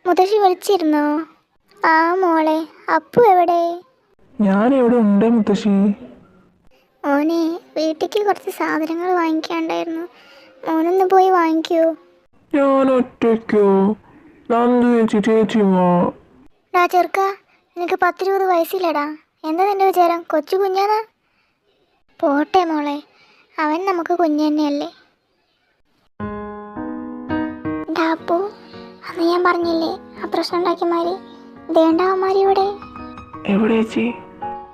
മുത്തശ്ശി വിളിച്ചിരുന്നോ? ആ മോളെ, അപ്പു എവിടെ? ഞാൻ എവിടെ ഉണ്ട് മുത്തശ്ശി. മോനെ, വീട്ടിലേക്ക് കുറച്ച് സാധനങ്ങൾ വാങ്ങിക്കാണ്ടായിരുന്നു. മോനൊന്ന് പോയി വാങ്ങിക്കോ. ഞാൻ ഒറ്റയ്ക്കോ? നന്ദു ചേച്ചി ചേച്ചിമാ. ഡാ ചെറുക്ക, നിനക്ക് 10-20 വയസ്സില്ലടാ. എന്താ നിന്റെ വിചാരം? കൊച്ചു കുഞ്ഞാന്നാ? പോട്ടെ മോളെ, അവൻ നമുക്ക് കുഞ്ഞു തന്നെയല്ലേ. ഡാപ്പു, അന്ന് ഞാൻ പറഞ്ഞില്ലേ ആ പ്രശ്നം ഉണ്ടാക്കിയമാര് ദേണ്ടാവന്മാര് ഇവിടെ. എവിടെ ചേച്ചി?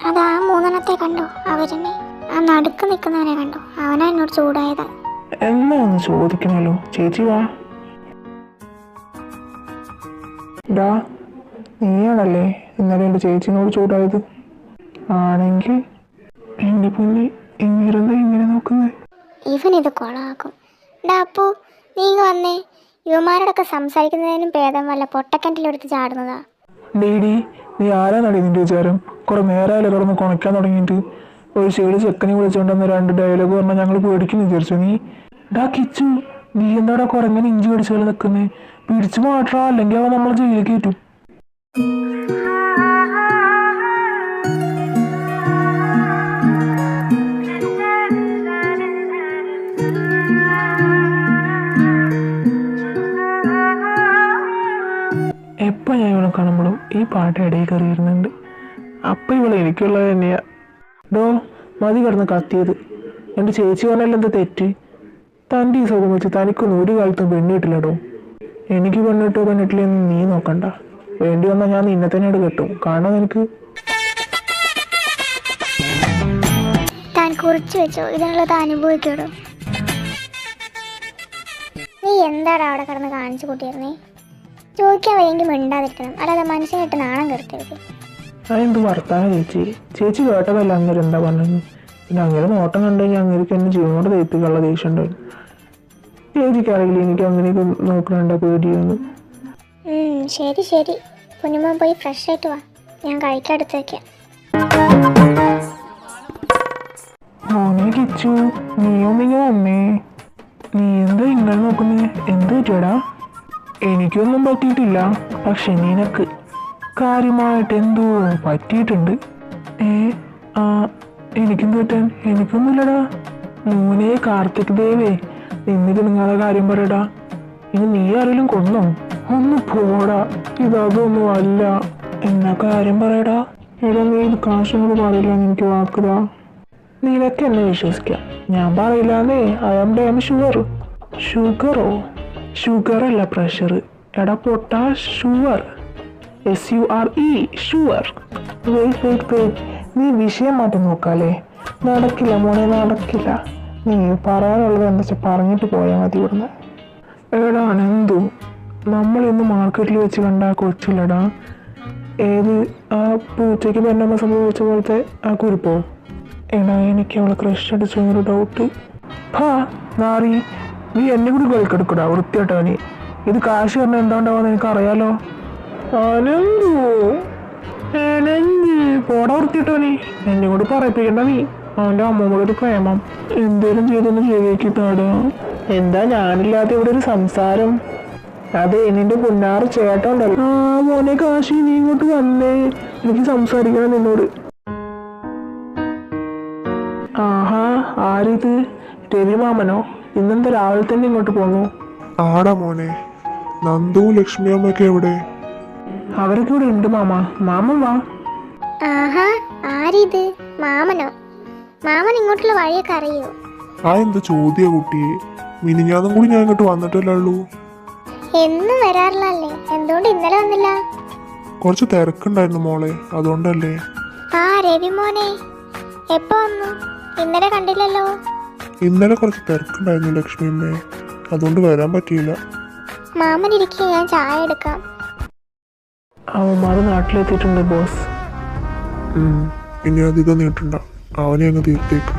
അതാ 3 കണ്ടോ? അവരെന്നെ ആ നടുക്ക് നിൽക്കുന്നവനെ കണ്ടോ? അവനാ എന്നോട് ചൂടായതാ. എന്നാ ഒന്ന് ചോദിക്കണല്ലോ. ചേച്ചി വാ. ഡാ, നീയാണല്ലേ ഇന്നലെ എൻ്റെ ചേച്ചിനോട് ചൂടായത്? ആണെങ്കിൽ എൻ്റെ പൊന്നി ഇങ്ങനെ നോക്കുന്നത്? ഇവനിത് കൊളാക്കും. ഡാപ്പു, നീ ഇങ്ങ് വന്നേ. യുവമാരോടൊക്കെ സംസാരിക്കുന്നതിനും ഭേദം വല്ല പൊട്ടക്കിണറ്റിലെടുത്ത് ചാടുന്നതാ. ഡേഡി, നീ ആരാന്നടി നിന്റെ വിചാരം? കുറെ നേരമായാലും കിടന്ന് കുണയ്ക്കാൻ തുടങ്ങിയിട്ട്. ഒരു ചെടി ചെക്കനെ വിളിച്ചുകൊണ്ടെന്ന് 2 ഡയലോഗ് പറഞ്ഞാൽ ഞങ്ങൾ പേടിക്കുന്നു വിചാരിച്ചു നീ? ഡാ കിച്ചു, നീ എന്താടാ കുറങ്ങനെ ഇഞ്ചി കടിച്ച പോലെ നിൽക്കുന്നേ? പിടിച്ചു മാറ്റാ, അല്ലെങ്കിൽ അവൻ നമ്മൾ ജയിലിൽ കയറ്റും. എപ്പോൾ ഞാൻ ഇവളെ കാണുമ്പോഴും ഈ പാട്ട് ഇടയിൽ കയറി വരുന്നുണ്ട്. അപ്പം ഇവളെ എനിക്കുള്ളത് തന്നെയാ. ഡോ, മതി കിടന്ന് കത്തിയത്. എൻ്റെ ചേച്ചി പറഞ്ഞാൽ എന്താ തെറ്റ്? തൻ്റെ ഈ സുഖം വെച്ച് തനിക്കൊന്നും ഒരു കാലത്തും പെണ്ണിട്ടില്ലടോ. എനിക്ക് പെണ്ണിട്ടില്ലെന്ന് നീ നോക്കണ്ട. വേണ്ടി വന്നാൽ ഞാൻ നിന്നെ തന്നെയാണ് കെട്ടും. കാണാൻ എനിക്ക് താൻ കുറിച്ച് വെച്ചോ, ഇതിനുള്ളത് അനുഭവിക്കോടോ. നീ എന്താടാ അവിടെ കിടന്ന് കാണിച്ചു കൂട്ടിയിരുന്നേ? ചോദിക്കാൻ വയ്യെങ്കിൽ മിണ്ടാതിരിക്കണം, അല്ലാതെ മനുഷ്യനായിട്ട് നാണം കെടുത്തരുത്. അതെന്ത് വർത്താനം ചേച്ചി? ചേച്ചി കേട്ടതല്ല അങ്ങനെ എന്താ പറഞ്ഞത്. പിന്നെ അങ്ങനെ നോട്ടം കണ്ടുകഴിഞ്ഞാൽ അങ്ങനെയൊക്കെ എന്നെ ജീവനോട് തേപ്പിക്കാനുള്ള ദേഷ്യം ഉണ്ടായിരുന്നു. ചേച്ചിക്കാണെങ്കിൽ എനിക്ക് അങ്ങനെയൊക്കെ നോക്കണണ്ട പേടിയൊന്നും. ശരി ശരി, കുഞ്ഞുമ്മ പോയി ഫ്രഷ് ആയിട്ട് വാ, ഞാൻ കഴിക്കാൻ എടുത്ത് വയ്ക്കാം. മോനെ കിച്ചു, നീയൊന്നിങ്ങനെ വന്നേ. നീ എന്താ ഇങ്ങനെ നോക്കുന്നേ? എന്ത് പറ്റിയടാ? എനിക്കൊന്നും പറ്റിയിട്ടില്ല, പക്ഷെ നിനക്ക് കാര്യമായിട്ട് എന്തോ പറ്റിയിട്ടുണ്ട്. എനിക്കെന്ത് പറ്റാൻ? എനിക്കൊന്നുമില്ലടാ. മോനെ കാർത്തിക് ദേവേ, എന്നിട്ട് നിങ്ങളുടെ കാര്യം പറയടാ. ഇനി നീ ആരെങ്കിലും കൊന്നോ? ഒന്ന് പോടാ, ഇതൊന്നും അല്ല. എന്നാ കാര്യം പറയടാ. എടാ, നീ ഇത് കാശൊന്നും പറയില്ല എനിക്ക് വാക്കുതാ. നിനക്ക് എന്നെ വിശ്വസിക്കാം, ഞാൻ പറയില്ലാന്നേ. I am damn sugar. ഷുഗറോ? ഷുഗർ അല്ല, പ്രഷർ. എടാ പൊട്ടാ, ഷുവർ. SURE, sure. നീ വിഷയം മാറ്റി നോക്കാല്ലേ? നടക്കില്ല മോനെ, നടക്കില്ല. നീ പറയാനുള്ളത് എന്താ വെച്ചാൽ പറഞ്ഞിട്ട് പോയാൽ മതി ഇവിടുന്ന്. എടാ നന്ദു, നമ്മൾ ഇന്ന് മാർക്കറ്റിൽ വെച്ച് കണ്ട ആ കൊച്ചില്ലടാ, ഏത് ആ പൂച്ചയ്ക്ക് പെണ്ണമ്മ സംഭവിച്ച പോലത്തെ ആ കുരിപ്പോ? എടാ, എനിക്ക് അവളെ ക്രഷ് അടിച്ചൊരു ഡൗട്ട്. ഹാ നാറി, നീ എന്നെ കൂടി കളിക്കെടുക്കടാ വൃത്തിയായിട്ടാ. നീ ഇത് കാശ് പറഞ്ഞാൽ എന്താണ്ടാവാന്ന് എനിക്ക് അറിയാലോ. ആനന്ദു, പോടാ വൃത്തിയിട്ടോ. നീ എന്നെ കൂടി പറയിപ്പിക്കണ്ട. നീ അവൻ്റെ അമ്മൂടെ ഒരു പ്രേമം എന്തേലും ചെയ്തൊന്ന് ശരിയാക്കി താടാ. എന്താ ഞാനില്ലാത്ത ഇവിടെ ഒരു സംസാരം? അതെ, നിന്റെ പുന്നാറ് ചേട്ടൻ ഉണ്ടല്ലോ. ആ മോനെ കാശി, നീ ഇങ്ങോട്ട് വന്നേ, എനിക്ക് സംസാരിക്കണം നിന്നോട്. ആഹാ, ആരിത്? രവി മാമനോ? ഇന്നെന്താ രാവിലെ തന്നെ ഇങ്ങോട്ട് പോന്നു? ആടാ മോനെ, നന്ദുവും ലക്ഷ്മി അമ്മയൊക്കെ എവിടെ? അവരൊക്കെ ഇവിടെ ഉണ്ട് മാമ. മാമൻ വാ. ആഹാ, ആരിത്? മാമനോ? മാമൻ ഇങ്ങോട്ടുള്ള വഴിയൊക്കെ അറിയോ? ആ എന്ത് ചോദ്യ കുട്ടിയെ, മിനിഞ്ഞാന്നും കൂടി ഞാൻ ഇങ്ങോട്ട് വന്നിട്ടല്ലേ. എന്നും വരാറില്ലല്ലേ, എന്തുകൊണ്ട് ഇന്നലെ വന്നില്ല? കുറച്ച് തിരക്കുണ്ടായിരുന്നു മോളെ, അതുകൊണ്ടല്ലേ. ആ രവി മോനെ, എപ്പോ വന്നു? ഇന്നലെ കണ്ടില്ലല്ലോ. ഇന്നലെ കുറച്ച് തിരക്കുണ്ടായിരുന്നു ലക്ഷ്മി അമ്മേ, അതുകൊണ്ട് വരാൻ പറ്റിയില്ല. മാമൻ ഇരിക്കുക, ഞാൻ ചായ എടുക്കാം. അവന്മാർ നാട്ടിലെത്തിയിട്ടുണ്ട് ബോസ്. ഇനി അധികം നീട്ടണ്ട, അവനെ അങ്ങ് തീർത്തേക്ക്.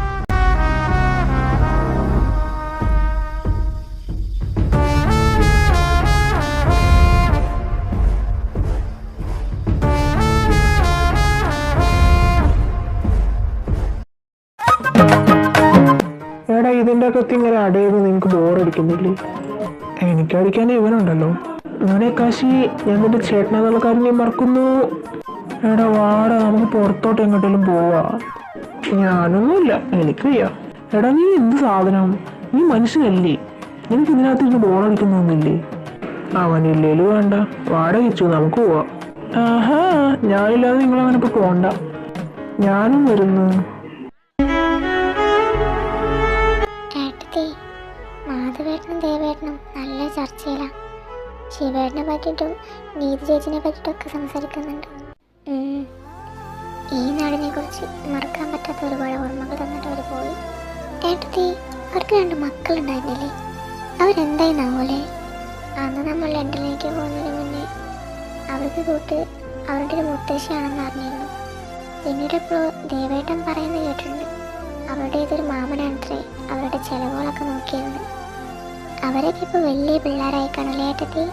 എടാ, ഇതിൻ്റെ അകത്ത് ഇങ്ങനെ അടയുന്നത് നിങ്ങൾക്ക് ബോറടിക്കുന്നില്ലേ? എനിക്കടിക്കാൻ ഇവനുണ്ടല്ലോ. മോനെ കാശി, ഞാൻ നിന്റെ ചേട്ടനെന്നുള്ള കാര്യം നീ മറക്കുന്നു. എടാ വാടാ, നമുക്ക് പുറത്തോട്ട് എങ്ങോട്ടേലും പോവാ. ഞാനൊന്നുമില്ല, എനിക്ക് വയ്യ. എടാ നീ എന്ത് സാധനം, നീ മനുഷ്യനല്ലേ? എനിക്ക് ഇതിനകത്ത് ഇരുന്ന് ബോളടിക്കുന്നൊന്നുമില്ലേ? അവനില്ലേലും വേണ്ട, വാടക വെച്ചു, നമുക്ക് പോവാം. ആഹാ, ഞാനില്ലാതെ നിങ്ങളങ്ങനെ ഇപ്പൊ പോണ്ട, ഞാനും വരുന്നു. ഏട്ടത്തി, മാധവേട്ടനും ദേവേട്ടനും നല്ല ചർച്ചയിലാണ്. ശിവേട്ടനെ പറ്റിയിട്ടും നീതി ചേച്ചിനെ പറ്റിയിട്ടൊക്കെ സംസാരിക്കുന്നുണ്ട്. ഈ നാടിനെ കുറിച്ച് മറക്കാൻ പറ്റാത്ത ഒരുപാട് ഓർമ്മകൾ തന്നിട്ട് അവർ പോയി. ഏട്ടത്തി, അവർക്ക് 2 മക്കളുണ്ടായിരുന്നില്ലേ? അവരെന്തായിന്നാവൂലേ? അന്ന് നമ്മൾ ലണ്ടനിലേക്ക് പോകുന്നതിന് മുന്നേ അവർക്ക് കൂട്ട് അവരുടെ ഒരു മുത്തശ്ശിയാണെന്ന് അറിഞ്ഞിരുന്നു. പിന്നീട് ഇപ്പോൾ ദേവേട്ടൻ പറയുന്നത് കേട്ടിട്ടുണ്ട്, അവരുടെ ഇതൊരു മാമനാണത്രേ അവരുടെ ചിലവുകളൊക്കെ നോക്കിയിരുന്നു. അവരൊക്കെ ഇപ്പോൾ വലിയ പിള്ളേരായി കാണല്ലേ ഏട്ടത്തി?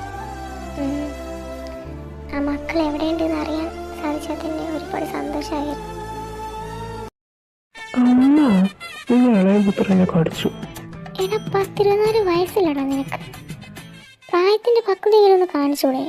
ആ മക്കൾ എവിടെയുണ്ടെന്ന് അറിയാൻ സാധിച്ചതിൻ്റെ ഒരുപാട് സന്തോഷമായിരുന്നു. അമ്മ, നിങ്ങൾ ഇളയ പുത്രനെ കടിച്ചു. എടാ, 14 വയസ്സിലടാ നിനക്ക്. പ്രായത്തിൻ്റെ പക്വതയിലൊന്ന് കാണിച്ചൂടെ?